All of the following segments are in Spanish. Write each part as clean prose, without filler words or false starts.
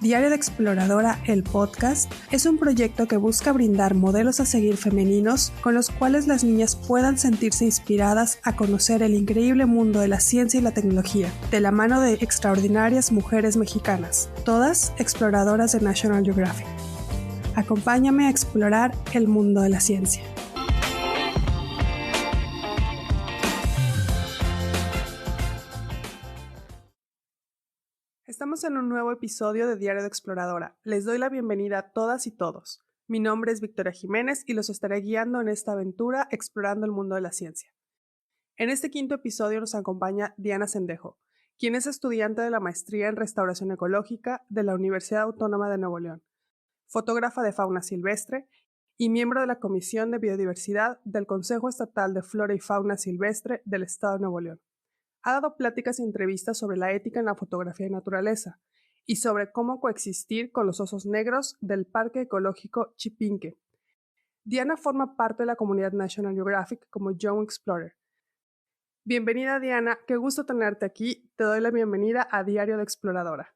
Diario de Exploradora, el podcast, es un proyecto que busca brindar modelos a seguir femeninos con los cuales las niñas puedan sentirse inspiradas a conocer el increíble mundo de la ciencia y la tecnología, de la mano de extraordinarias mujeres mexicanas, todas exploradoras de National Geographic. Acompáñame a explorar el mundo de la ciencia. Estamos en un nuevo episodio de Diario de Exploradora. Les doy la bienvenida a todas y todos. Mi nombre es Victoria Jiménez y los estaré guiando en esta aventura explorando el mundo de la ciencia. En este quinto episodio nos acompaña Diana Sendejo, quien es estudiante de la maestría en Restauración Ecológica de la Universidad Autónoma de Nuevo León, fotógrafa de fauna silvestre y miembro de la Comisión de Biodiversidad del Consejo Estatal de Flora y Fauna Silvestre del Estado de Nuevo León. Ha dado pláticas y entrevistas sobre la ética en la fotografía de naturaleza y sobre cómo coexistir con los osos negros del Parque Ecológico Chipinque. Diana forma parte de la comunidad National Geographic como Young Explorer. Bienvenida, Diana, qué gusto tenerte aquí. Te doy la bienvenida a Diario de Exploradora.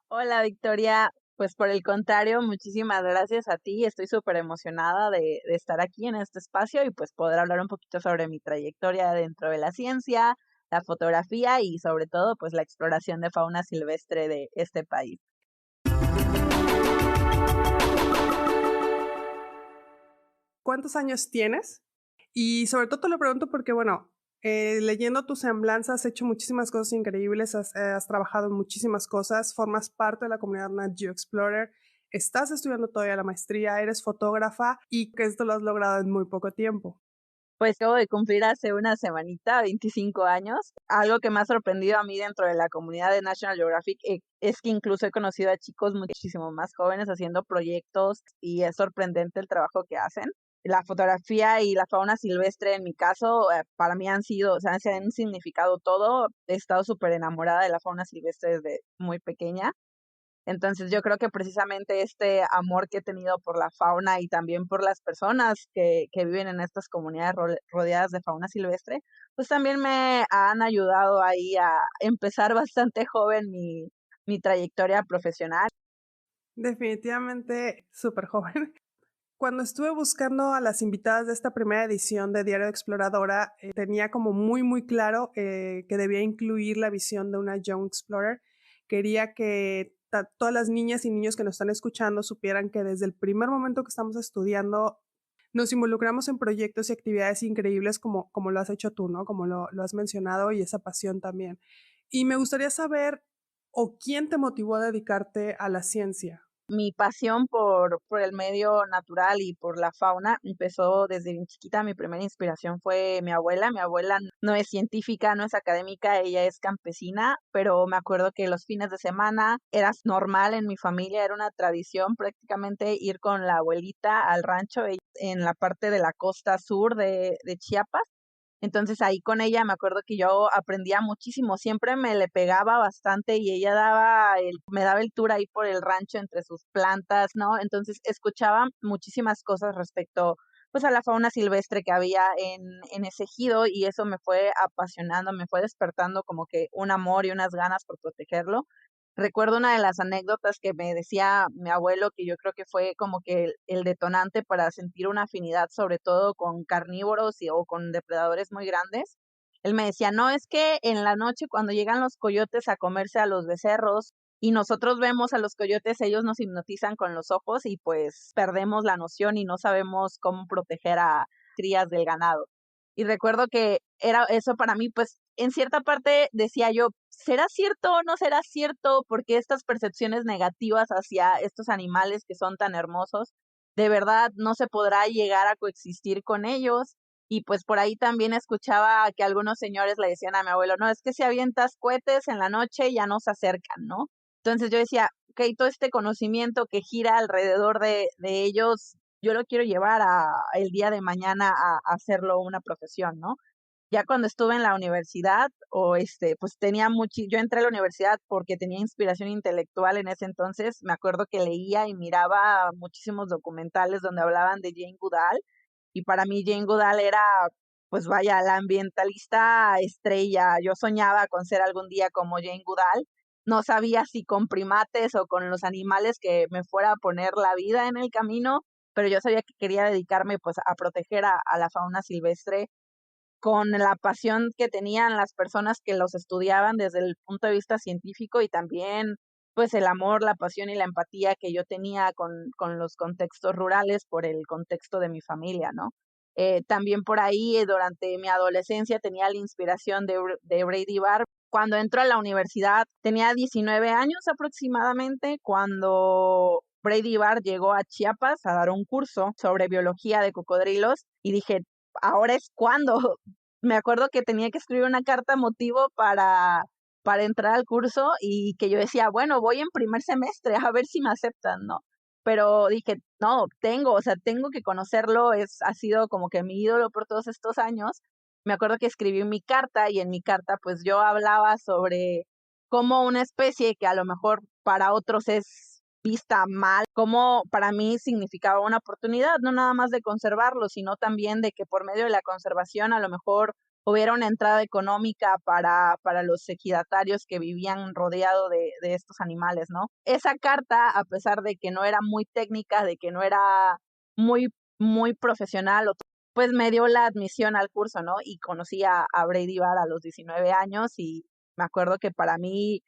Hola, Victoria. Pues por el contrario, muchísimas gracias a ti. Estoy súper emocionada de estar aquí en este espacio y pues poder hablar un poquito sobre mi trayectoria dentro de la ciencia, la fotografía y sobre todo pues la exploración de fauna silvestre de este país. ¿Cuántos años tienes? Y sobre todo te lo pregunto porque, leyendo tu semblanza has hecho muchísimas cosas increíbles, has trabajado en muchísimas cosas, formas parte de la comunidad Nat Geo Explorer, estás estudiando todavía la maestría, eres fotógrafa y que esto lo has logrado en muy poco tiempo. Pues acabo de cumplir hace una semanita 25 años. Algo que me ha sorprendido a mí dentro de la comunidad de National Geographic es que incluso he conocido a chicos muchísimo más jóvenes haciendo proyectos y es sorprendente el trabajo que hacen. La fotografía y la fauna silvestre, en mi caso, para mí se han significado todo. He estado súper enamorada de la fauna silvestre desde muy pequeña. Entonces yo creo que precisamente este amor que he tenido por la fauna y también por las personas que viven en estas comunidades rodeadas de fauna silvestre, pues también me han ayudado ahí a empezar bastante joven mi trayectoria profesional. Definitivamente súper joven. Cuando estuve buscando a las invitadas de esta primera edición de Diario de Exploradora, tenía como muy claro que debía incluir la visión de una Young Explorer. Quería que todas las niñas y niños que nos están escuchando supieran que desde el primer momento que estamos estudiando nos involucramos en proyectos y actividades increíbles como lo has hecho tú, ¿no? Como lo has mencionado y esa pasión también. Y me gustaría saber, ¿o quién te motivó a dedicarte a la ciencia? Mi pasión por el medio natural y por la fauna empezó desde bien chiquita. Mi primera inspiración fue mi abuela. Mi abuela no es científica, no es académica, ella es campesina, pero me acuerdo que los fines de semana era normal en mi familia, era una tradición prácticamente ir con la abuelita al rancho en la parte de la costa sur de Chiapas. Entonces ahí con ella me acuerdo que yo aprendía muchísimo, siempre me le pegaba bastante y ella me daba el tour ahí por el rancho entre sus plantas, ¿no? Entonces escuchaba muchísimas cosas respecto pues a la fauna silvestre que había en ese ejido y eso me fue apasionando, me fue despertando como que un amor y unas ganas por protegerlo. Recuerdo una de las anécdotas que me decía mi abuelo, que yo creo que fue como que el detonante para sentir una afinidad, sobre todo con carnívoros o con depredadores muy grandes. Él me decía, no, es que en la noche cuando llegan los coyotes a comerse a los becerros y nosotros vemos a los coyotes, ellos nos hipnotizan con los ojos y pues perdemos la noción y no sabemos cómo proteger a crías del ganado. Y recuerdo que era eso para mí, pues en cierta parte decía yo, ¿será cierto o no será cierto? Porque estas percepciones negativas hacia estos animales que son tan hermosos, de verdad no se podrá llegar a coexistir con ellos. Y pues por ahí también escuchaba que algunos señores le decían a mi abuelo, no, es que si avientas cohetes en la noche ya no se acercan, ¿no? Entonces yo decía, ok, todo este conocimiento que gira alrededor de ellos, yo lo quiero llevar el día de mañana a hacerlo una profesión, ¿no? Ya cuando estuve en la universidad, pues yo entré a la universidad porque tenía inspiración intelectual en ese entonces, me acuerdo que leía y miraba muchísimos documentales donde hablaban de Jane Goodall, y para mí Jane Goodall era, pues vaya, la ambientalista estrella. Yo soñaba con ser algún día como Jane Goodall, no sabía si con primates o con los animales que me fuera a poner la vida en el camino, pero yo sabía que quería dedicarme pues a proteger a la fauna silvestre con la pasión que tenían las personas que los estudiaban desde el punto de vista científico y también, pues, el amor, la pasión y la empatía que yo tenía con los contextos rurales por el contexto de mi familia, ¿no? También por ahí, durante mi adolescencia tenía la inspiración de Brady Barr. Cuando entró a la universidad tenía 19 años aproximadamente, cuando Brady Barr llegó a Chiapas a dar un curso sobre biología de cocodrilos y dije: "Ahora es cuando". Me acuerdo que tenía que escribir una carta motivo para entrar al curso y que yo decía, bueno, voy en primer semestre, a ver si me aceptan, ¿no? Pero dije, no, o sea, tengo que conocerlo, ha sido como que mi ídolo por todos estos años. Me acuerdo que escribí mi carta y en mi carta pues yo hablaba sobre cómo una especie que a lo mejor para otros es vista mal, como para mí significaba una oportunidad, no nada más de conservarlo, sino también de que por medio de la conservación a lo mejor hubiera una entrada económica para los ejidatarios que vivían rodeado de estos animales, ¿no? Esa carta, a pesar de que no era muy técnica, de que no era muy, muy profesional, pues me dio la admisión al curso, ¿no? Y conocí a Brady Barr a los 19 años y me acuerdo que para mí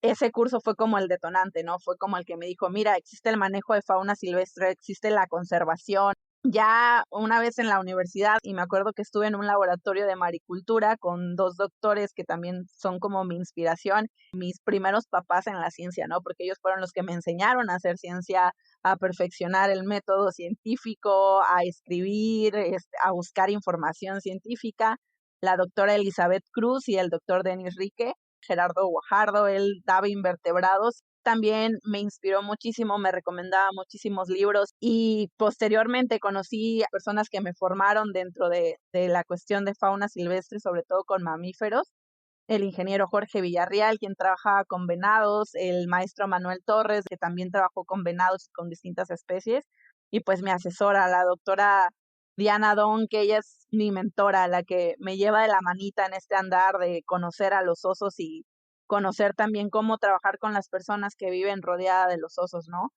ese curso fue como el detonante, ¿no? Fue como el que me dijo, mira, existe el manejo de fauna silvestre, existe la conservación. Ya una vez en la universidad, y me acuerdo que estuve en un laboratorio de maricultura con 2 doctores que también son como mi inspiración, mis primeros papás en la ciencia, ¿no? Porque ellos fueron los que me enseñaron a hacer ciencia, a perfeccionar el método científico, a escribir, a buscar información científica. La doctora Elizabeth Cruz y el doctor Denis Rique. Gerardo Guajardo, él daba invertebrados. También me inspiró muchísimo, me recomendaba muchísimos libros y posteriormente conocí a personas que me formaron dentro de la cuestión de fauna silvestre, sobre todo con mamíferos. El ingeniero Jorge Villarreal, quien trabajaba con venados, el maestro Manuel Torres, que también trabajó con venados y con distintas especies, y pues mi asesora, la doctora Diana Don, que ella es mi mentora, la que me lleva de la manita en este andar de conocer a los osos y conocer también cómo trabajar con las personas que viven rodeada de los osos, ¿no?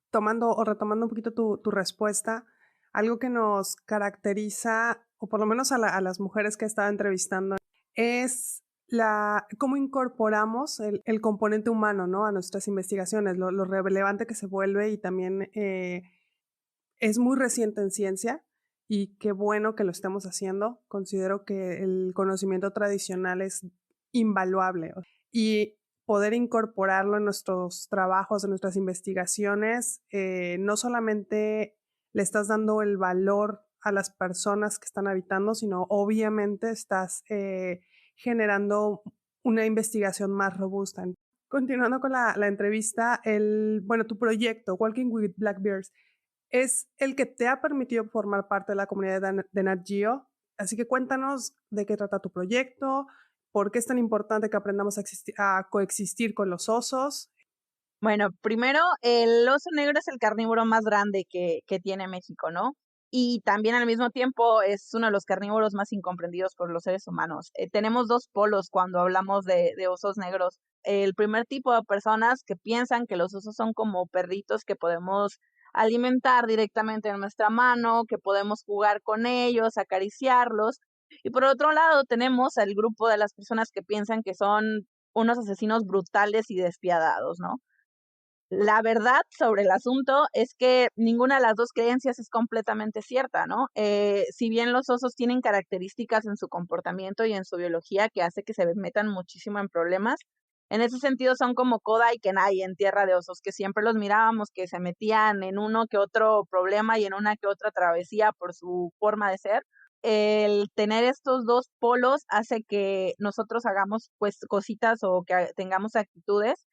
Tomando o retomando un poquito tu respuesta, algo que nos caracteriza, o por lo menos a las mujeres que he estado entrevistando, es cómo incorporamos el componente humano, ¿no? A nuestras investigaciones, lo relevante que se vuelve y también es muy reciente en ciencia y qué bueno que lo estemos haciendo. Considero que el conocimiento tradicional es invaluable y poder incorporarlo en nuestros trabajos, en nuestras investigaciones, no solamente le estás dando el valor a las personas que están habitando, sino obviamente estás generando una investigación más robusta. Continuando con la entrevista, bueno, tu proyecto, Walking with Black Bears, es el que te ha permitido formar parte de la comunidad de Nat Geo. Así que cuéntanos de qué trata tu proyecto, por qué es tan importante que aprendamos a coexistir con los osos. Bueno, primero, el oso negro es el carnívoro más grande que tiene México, ¿no? Y también al mismo tiempo es uno de los carnívoros más incomprendidos por los seres humanos. Tenemos dos polos cuando hablamos de osos negros. El primer tipo de personas que piensan que los osos son como perritos que podemos alimentar directamente en nuestra mano, que podemos jugar con ellos, acariciarlos. Y por otro lado tenemos al grupo de las personas que piensan que son unos asesinos brutales y despiadados, ¿no? La verdad sobre el asunto es que ninguna de las dos creencias es completamente cierta, ¿no? Si bien los osos tienen características en su comportamiento y en su biología que hace que se metan muchísimo en problemas, en ese sentido son como Koda y Kenai en Tierra de Osos, que siempre los mirábamos que se metían en uno que otro problema y en una que otra travesía por su forma de ser. El tener estos dos polos hace que nosotros hagamos pues cositas o que tengamos actitudes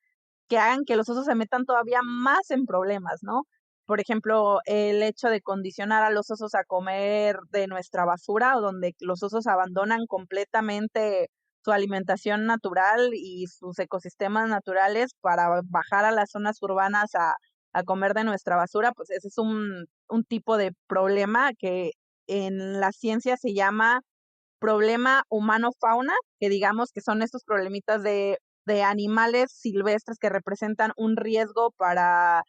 que hagan que los osos se metan todavía más en problemas, ¿no? Por ejemplo, el hecho de condicionar a los osos a comer de nuestra basura o donde los osos abandonan completamente su alimentación natural y sus ecosistemas naturales para bajar a las zonas urbanas a comer de nuestra basura, pues ese es un tipo de problema que en la ciencia se llama problema humano-fauna, que digamos que son estos problemitas de de animales silvestres que representan un riesgo para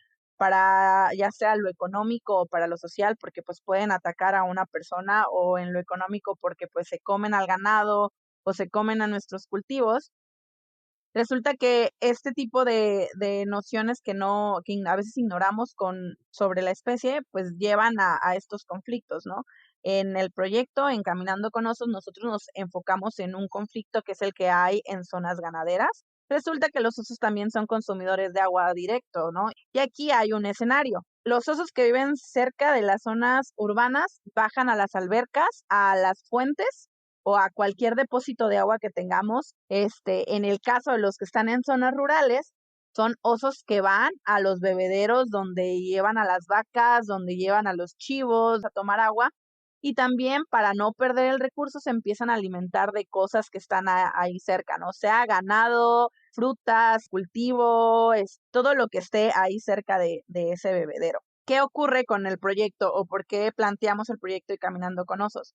ya sea lo económico o para lo social, porque pues pueden atacar a una persona, o en lo económico porque pues se comen al ganado o se comen a nuestros cultivos. Resulta que este tipo de nociones que a veces ignoramos sobre la especie, pues llevan a estos conflictos, ¿no? En el proyecto Encaminando con Osos, nosotros nos enfocamos en un conflicto que es el que hay en zonas ganaderas. Resulta que los osos también son consumidores de agua directo, ¿no? Y aquí hay un escenario. Los osos que viven cerca de las zonas urbanas bajan a las albercas, a las fuentes o a cualquier depósito de agua que tengamos. En el caso de los que están en zonas rurales, son osos que van a los bebederos donde llevan a las vacas, donde llevan a los chivos a tomar agua, y también para no perder el recurso se empiezan a alimentar de cosas que están ahí cerca, ¿no? Sea ganado, frutas, cultivo, todo lo que esté ahí cerca de ese bebedero. ¿Qué ocurre con el proyecto o por qué planteamos el proyecto y Caminando con Osos?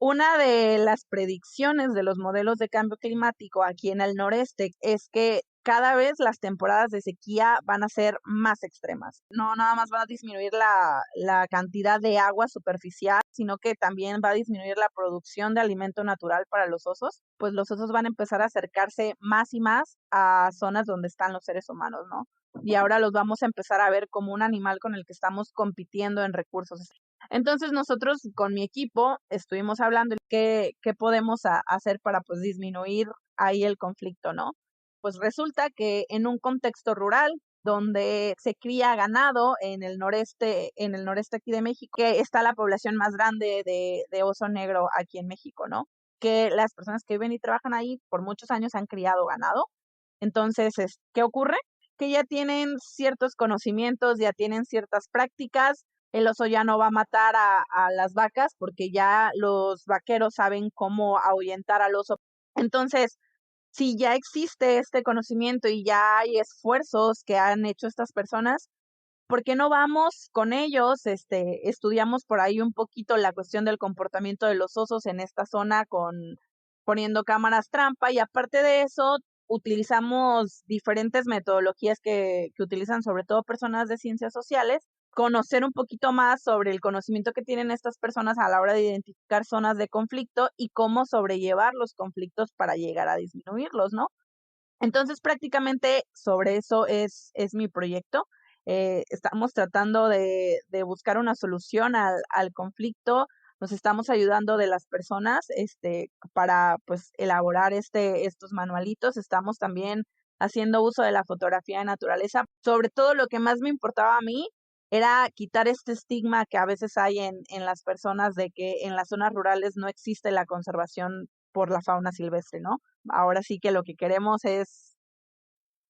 Una de las predicciones de los modelos de cambio climático aquí en el noreste es que cada vez las temporadas de sequía van a ser más extremas. No nada más van a disminuir la cantidad de agua superficial, sino que también va a disminuir la producción de alimento natural para los osos. Pues los osos van a empezar a acercarse más y más a zonas donde están los seres humanos, ¿no? Y ahora los vamos a empezar a ver como un animal con el que estamos compitiendo en recursos. Entonces nosotros con mi equipo estuvimos hablando de qué podemos hacer para pues disminuir ahí el conflicto, ¿no? Pues resulta que en un contexto rural donde se cría ganado en el noreste aquí de México, que está la población más grande de oso negro aquí en México, ¿no? Que las personas que viven y trabajan ahí por muchos años han criado ganado. Entonces, ¿qué ocurre? Que ya tienen ciertos conocimientos, ya tienen ciertas prácticas. El oso ya no va a matar a las vacas porque ya los vaqueros saben cómo ahuyentar al oso. Entonces, si ya existe este conocimiento y ya hay esfuerzos que han hecho estas personas, ¿por qué no vamos con ellos? Estudiamos por ahí un poquito la cuestión del comportamiento de los osos en esta zona poniendo cámaras trampa, y aparte de eso, utilizamos diferentes metodologías que utilizan sobre todo personas de ciencias sociales, conocer un poquito más sobre el conocimiento que tienen estas personas a la hora de identificar zonas de conflicto y cómo sobrellevar los conflictos para llegar a disminuirlos, ¿no? Entonces, prácticamente sobre eso es mi proyecto. Estamos tratando de buscar una solución al conflicto. Nos estamos ayudando de las personas, para pues elaborar estos manualitos. Estamos también haciendo uso de la fotografía de naturaleza. Sobre todo, lo que más me importaba a mí era quitar este estigma que a veces hay en las personas de que en las zonas rurales no existe la conservación por la fauna silvestre, ¿no? Ahora sí que lo que queremos es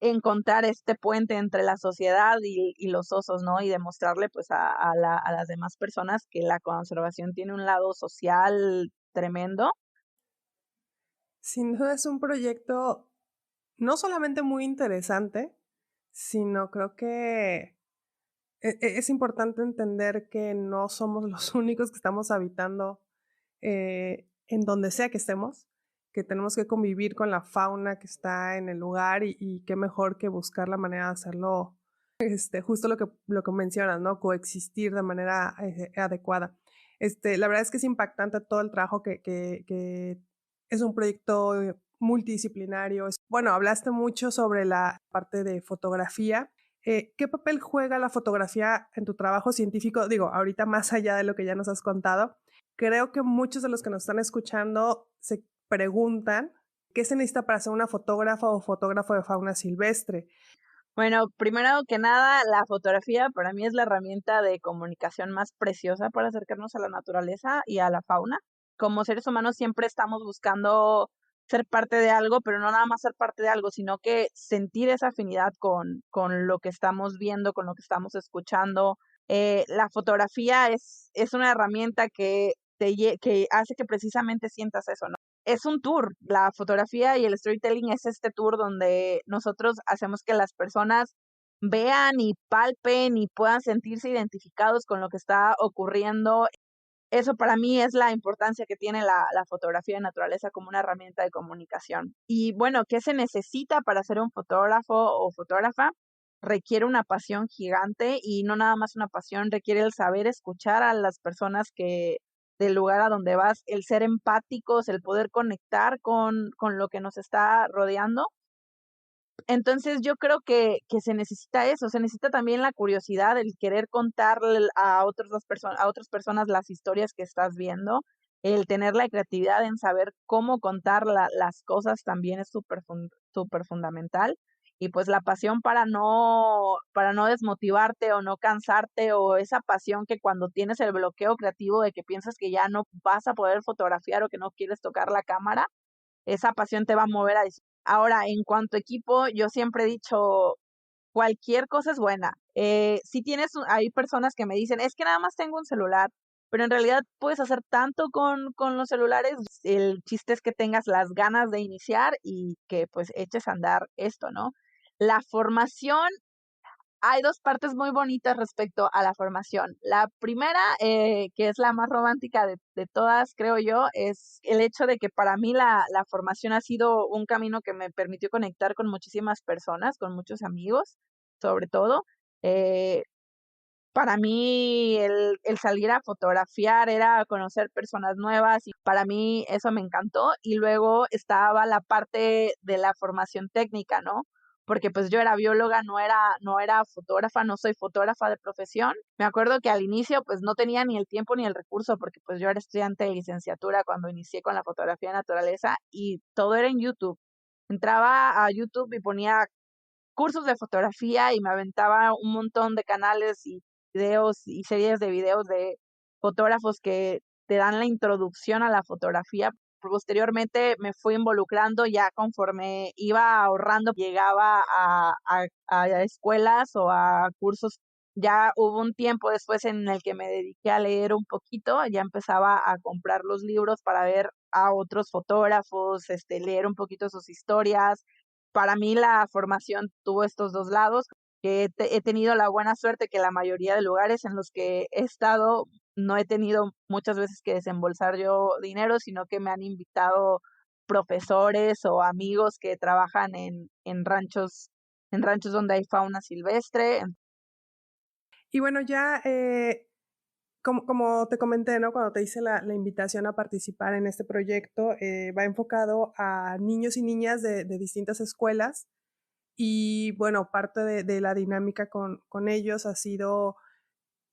encontrar este puente entre la sociedad y los osos, ¿no? Y demostrarle pues a las demás personas que la conservación tiene un lado social tremendo. Sin duda es un proyecto no solamente muy interesante, sino creo que es importante entender que no somos los únicos que estamos habitando en donde sea que estemos, que tenemos que convivir con la fauna que está en el lugar y qué mejor que buscar la manera de hacerlo, justo lo que mencionas, ¿no? Coexistir de manera adecuada. La verdad es que es impactante todo el trabajo que es un proyecto multidisciplinario. Bueno, hablaste mucho sobre la parte de fotografía. ¿Qué papel juega la fotografía en tu trabajo científico? Digo, ahorita más allá de lo que ya nos has contado, creo que muchos de los que nos están escuchando se preguntan qué se necesita para ser una fotógrafa o fotógrafo de fauna silvestre. Bueno, primero que nada, la fotografía para mí es la herramienta de comunicación más preciosa para acercarnos a la naturaleza y a la fauna. Como seres humanos siempre estamos buscando ser parte de algo, pero no nada más ser parte de algo, sino que sentir esa afinidad con lo que estamos viendo, con lo que estamos escuchando. La fotografía es una herramienta que hace que precisamente sientas eso, ¿no? Es un tour. La fotografía y el storytelling es este tour donde nosotros hacemos que las personas vean y palpen y puedan sentirse identificados con lo que está ocurriendo. Eso para mí es la importancia que tiene la fotografía de naturaleza como una herramienta de comunicación. Y bueno, ¿qué se necesita para ser un fotógrafo o fotógrafa? Requiere una pasión gigante y no nada más una pasión, requiere el saber escuchar a las personas que del lugar a donde vas, el ser empáticos, el poder conectar con lo que nos está rodeando. Entonces, yo creo que se necesita eso, se necesita también la curiosidad, el querer contarle a otras personas las historias que estás viendo, el tener la creatividad en saber cómo contar las cosas también es súper fundamental. Y, pues, la pasión para no desmotivarte o no cansarte, o esa pasión que cuando tienes el bloqueo creativo de que piensas que ya no vas a poder fotografiar o que no quieres tocar la cámara, esa pasión te va a mover a decir. Ahora, en cuanto a equipo, yo siempre he dicho, cualquier cosa es buena. Si tienes hay personas que me dicen: "Es que nada más tengo un celular", pero en realidad puedes hacer tanto con los celulares. El chiste es que tengas las ganas de iniciar y que, pues, eches a andar esto, ¿no? La formación hay 2 partes muy bonitas respecto a la formación. La primera, que es la más romántica de todas, creo yo, es el hecho de que para mí la formación ha sido un camino que me permitió conectar con muchísimas personas, con muchos amigos, sobre todo. Eh, para mí el salir a fotografiar era conocer personas nuevas y para mí eso me encantó. Y luego estaba la parte de la formación técnica, ¿no? Porque, pues, yo era bióloga, no era fotógrafa, no soy fotógrafa de profesión. Me acuerdo que al inicio, pues, no tenía ni el tiempo ni el recurso, porque, pues, yo era estudiante de licenciatura cuando inicié con la fotografía de naturaleza y todo era en YouTube. Entraba a YouTube y ponía cursos de fotografía y me aventaba un montón de canales y videos y series de videos de fotógrafos que te dan la introducción a la fotografía. Posteriormente me fui involucrando ya conforme iba ahorrando, llegaba a escuelas o a cursos. Ya hubo un tiempo después en el que me dediqué a leer un poquito, ya empezaba a comprar los libros para ver a otros fotógrafos, leer un poquito sus historias. Para mí la formación tuvo estos 2 lados, que he tenido la buena suerte que la mayoría de lugares en los que he estado no he tenido muchas veces que desembolsar yo dinero, sino que me han invitado profesores o amigos que trabajan en ranchos donde hay fauna silvestre. Y bueno, ya como te comenté, ¿no? Cuando te hice la invitación a participar en este proyecto, va enfocado a niños y niñas de distintas escuelas. Y bueno, parte de la dinámica con ellos ha sido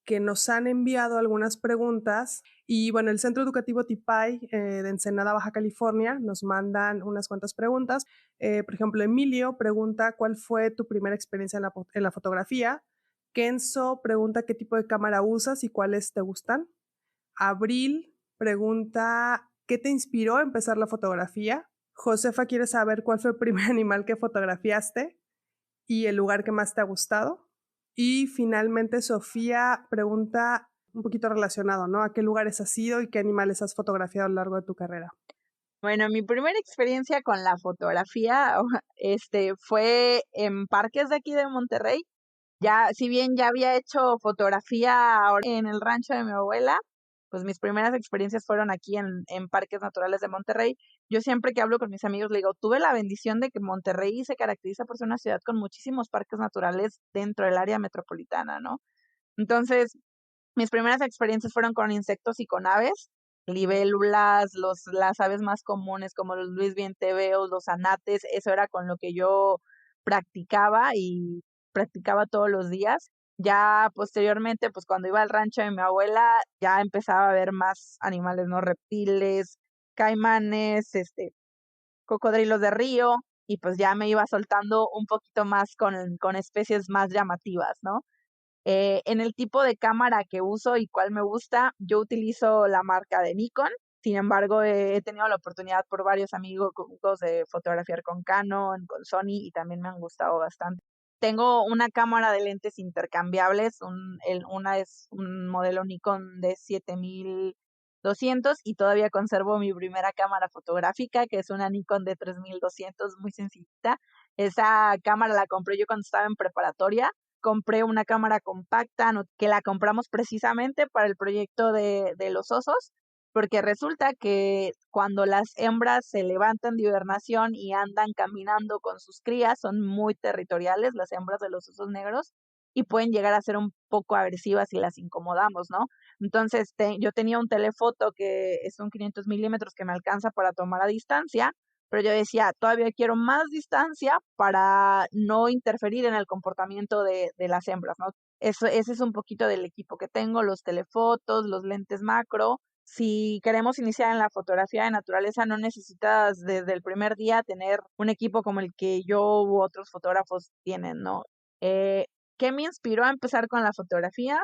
que nos han enviado algunas preguntas y bueno, el Centro Educativo Tipay de Ensenada, Baja California, nos mandan unas cuantas preguntas. Por ejemplo, Emilio pregunta cuál fue tu primera experiencia en la fotografía. Kenzo pregunta qué tipo de cámara usas y cuáles te gustan. Abril pregunta qué te inspiró a empezar la fotografía. Josefa quiere saber cuál fue el primer animal que fotografiaste y el lugar que más te ha gustado. Y finalmente Sofía pregunta un poquito relacionado, ¿no? ¿A qué lugares has ido y qué animales has fotografiado a lo largo de tu carrera? Bueno, mi primera experiencia con la fotografía, fue en parques de aquí de Monterrey. Ya, si bien ya había hecho fotografía ahora en el rancho de mi abuela, pues mis primeras experiencias fueron aquí en parques naturales de Monterrey. Yo siempre que hablo con mis amigos le digo, tuve la bendición de que Monterrey se caracteriza por ser una ciudad con muchísimos parques naturales dentro del área metropolitana, ¿no? Entonces, mis primeras experiencias fueron con insectos y con aves, libélulas, las aves más comunes como los luisvienteveos, los anates, eso era con lo que yo practicaba y practicaba todos los días. Ya posteriormente, pues cuando iba al rancho de mi abuela, ya empezaba a ver más animales, ¿no? Reptiles, caimanes, cocodrilos de río, y pues ya me iba soltando un poquito más con especies más llamativas, ¿no? En el tipo de cámara que uso y cuál me gusta, yo utilizo la marca de Nikon. Sin embargo, he tenido la oportunidad por varios amigos de fotografiar con Canon, con Sony y también me han gustado bastante. Tengo una cámara de lentes intercambiables, una es un modelo Nikon de 7200 y todavía conservo mi primera cámara fotográfica, que es una Nikon de 3200, muy sencillita. Esa cámara la compré yo cuando estaba en preparatoria compré una cámara compacta, que la compramos precisamente para el proyecto de los osos, porque resulta que cuando las hembras se levantan de hibernación y andan caminando con sus crías, son muy territoriales las hembras de los osos negros y pueden llegar a ser un poco agresivas si las incomodamos, ¿no? Entonces, yo tenía un telefoto que es un 500 milímetros que me alcanza para tomar a distancia, pero yo decía, todavía quiero más distancia para no interferir en el comportamiento de las hembras, ¿no? Ese es un poquito del equipo que tengo, los telefotos, los lentes macro. Si queremos iniciar en la fotografía de naturaleza, no necesitas desde el primer día tener un equipo como el que yo u otros fotógrafos tienen, ¿no? Eh, ¿Qué me inspiró a empezar con la fotografía?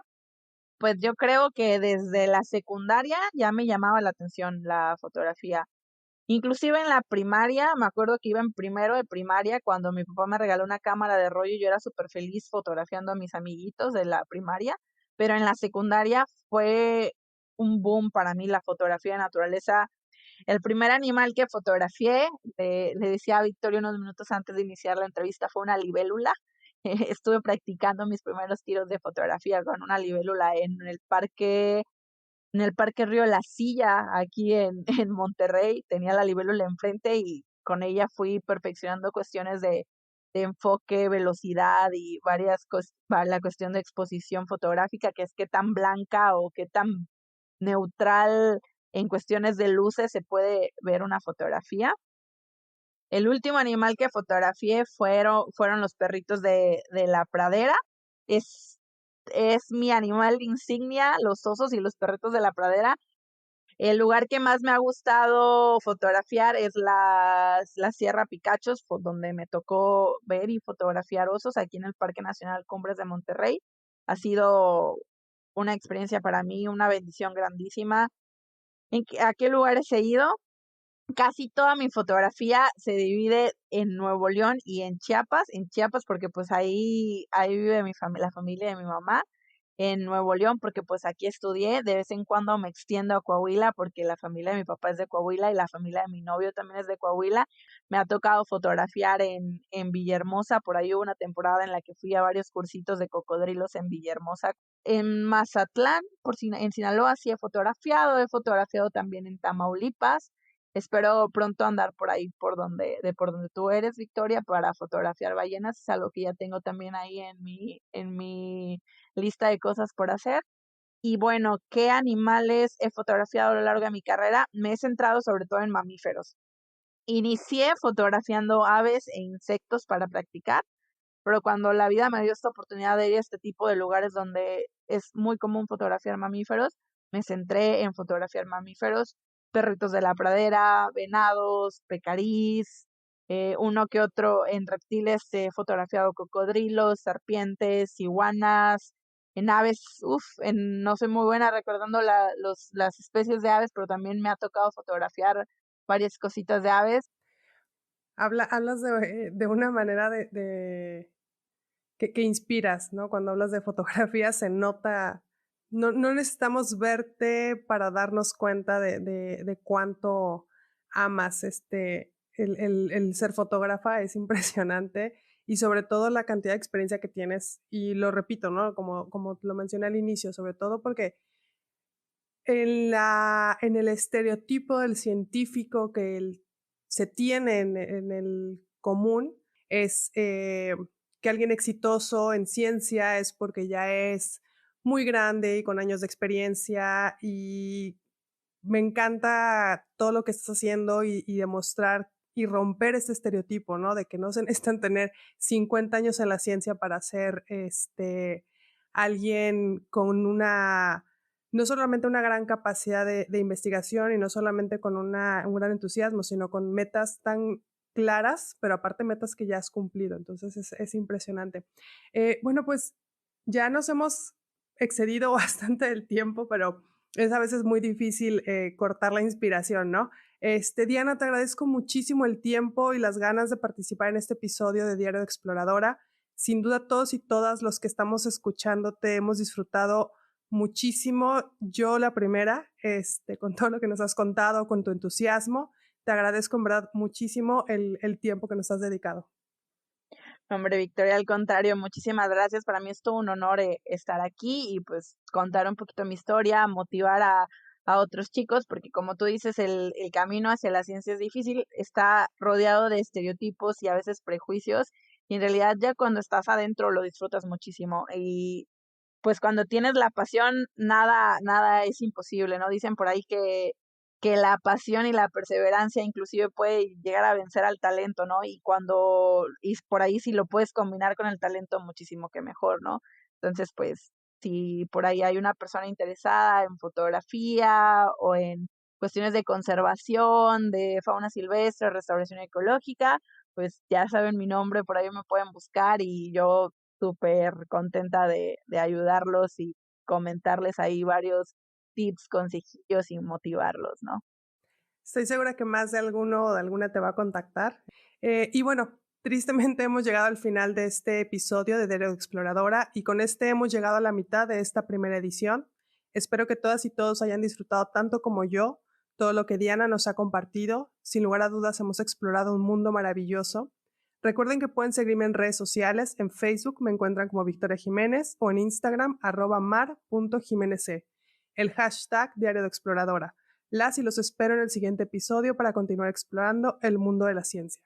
Pues yo creo que desde la secundaria ya me llamaba la atención la fotografía. Inclusive en la primaria, me acuerdo que iba en primero de primaria cuando mi papá me regaló una cámara de rollo y yo era súper feliz fotografiando a mis amiguitos de la primaria, pero en la secundaria fue un boom para mí la fotografía de naturaleza. El primer animal que fotografié, le decía a Victoria unos minutos antes de iniciar la entrevista, fue una libélula. Estuve practicando mis primeros tiros de fotografía con una libélula en el Parque Río La Silla, aquí en Monterrey. Tenía la libélula enfrente y con ella fui perfeccionando cuestiones de enfoque, velocidad y la cuestión de exposición fotográfica, que es qué tan blanca o qué tan neutral en cuestiones de luces se puede ver una fotografía. El último animal que fotografié fueron los perritos de la pradera. Es, es mi animal insignia, los osos y los perritos de la pradera. El lugar que más me ha gustado fotografiar es la Sierra Picachos, donde me tocó ver y fotografiar osos aquí en el Parque Nacional Cumbres de Monterrey. Ha sido una experiencia para mí, una bendición grandísima. ¿A qué lugares he ido? Casi toda mi fotografía se divide en Nuevo León y en Chiapas porque pues ahí vive la familia de mi mamá, en Nuevo León porque pues aquí estudié, de vez en cuando me extiendo a Coahuila porque la familia de mi papá es de Coahuila y la familia de mi novio también es de Coahuila. Me ha tocado fotografiar en Villahermosa, por ahí hubo una temporada en la que fui a varios cursitos de cocodrilos en Villahermosa. En Mazatlán, en Sinaloa sí he fotografiado también en Tamaulipas. Espero pronto andar por ahí, por donde tú eres, Victoria, para fotografiar ballenas. Es algo que ya tengo también ahí en mi lista de cosas por hacer. Y bueno, ¿qué animales he fotografiado a lo largo de mi carrera? Me he centrado sobre todo en mamíferos. Inicié fotografiando aves e insectos para practicar, pero cuando la vida me dio esta oportunidad de ir a este tipo de lugares donde es muy común fotografiar mamíferos, me centré en fotografiar mamíferos, perritos de la pradera, venados, pecarís, uno que otro en reptiles, he fotografiado cocodrilos, serpientes, iguanas, en aves, no soy muy buena recordando las especies de aves, pero también me ha tocado fotografiar varias cositas de aves. Hablas de una manera que inspiras, ¿no? Cuando hablas de fotografía se nota, no necesitamos verte para darnos cuenta de cuánto amas el ser fotógrafa, es impresionante y sobre todo la cantidad de experiencia que tienes y lo repito, ¿no? Como lo mencioné al inicio, sobre todo porque en el estereotipo del científico se tiene en el común es que alguien exitoso en ciencia es porque ya es muy grande y con años de experiencia y me encanta todo lo que estás haciendo y demostrar y romper este estereotipo, ¿no? De que no se necesitan tener 50 años en la ciencia para ser alguien con no solamente una gran capacidad de investigación y no solamente con un gran entusiasmo, sino con metas tan claras, pero aparte metas que ya has cumplido. Entonces es impresionante. Bueno, pues ya nos hemos excedido bastante del tiempo, pero es a veces muy difícil cortar la inspiración, ¿no? Diana, te agradezco muchísimo el tiempo y las ganas de participar en este episodio de Diario de Exploradora. Sin duda, todos y todas los que estamos escuchándote hemos disfrutado muchísimo. Yo la primera, con todo lo que nos has contado, con tu entusiasmo, te agradezco en verdad muchísimo el tiempo que nos has dedicado. Hombre, Victoria, al contrario, muchísimas gracias. Para mí es todo un honor estar aquí y pues contar un poquito mi historia, motivar a otros chicos, porque como tú dices, el camino hacia la ciencia es difícil, está rodeado de estereotipos y a veces prejuicios, y en realidad ya cuando estás adentro lo disfrutas muchísimo. Y pues cuando tienes la pasión, nada es imposible, ¿no? Dicen por ahí que la pasión y la perseverancia inclusive puede llegar a vencer al talento, ¿no? Y por ahí si lo puedes combinar con el talento, muchísimo que mejor, ¿no? Entonces, pues, si por ahí hay una persona interesada en fotografía o en cuestiones de conservación, de fauna silvestre, restauración ecológica, pues ya saben mi nombre, por ahí me pueden buscar y yo súper contenta de ayudarlos y comentarles ahí varios tips, consejillos y motivarlos, ¿no? Estoy segura que más de alguno o de alguna te va a contactar. Y bueno, tristemente hemos llegado al final de este episodio de Diario de Exploradora y con este hemos llegado a la mitad de esta primera edición. Espero que todas y todos hayan disfrutado tanto como yo todo lo que Diana nos ha compartido. Sin lugar a dudas hemos explorado un mundo maravilloso. Recuerden que pueden seguirme en redes sociales. En Facebook me encuentran como Victoria Jiménez o en Instagram @mar.jimenez. El hashtag Diario de Exploradora. Las y los espero en el siguiente episodio para continuar explorando el mundo de la ciencia.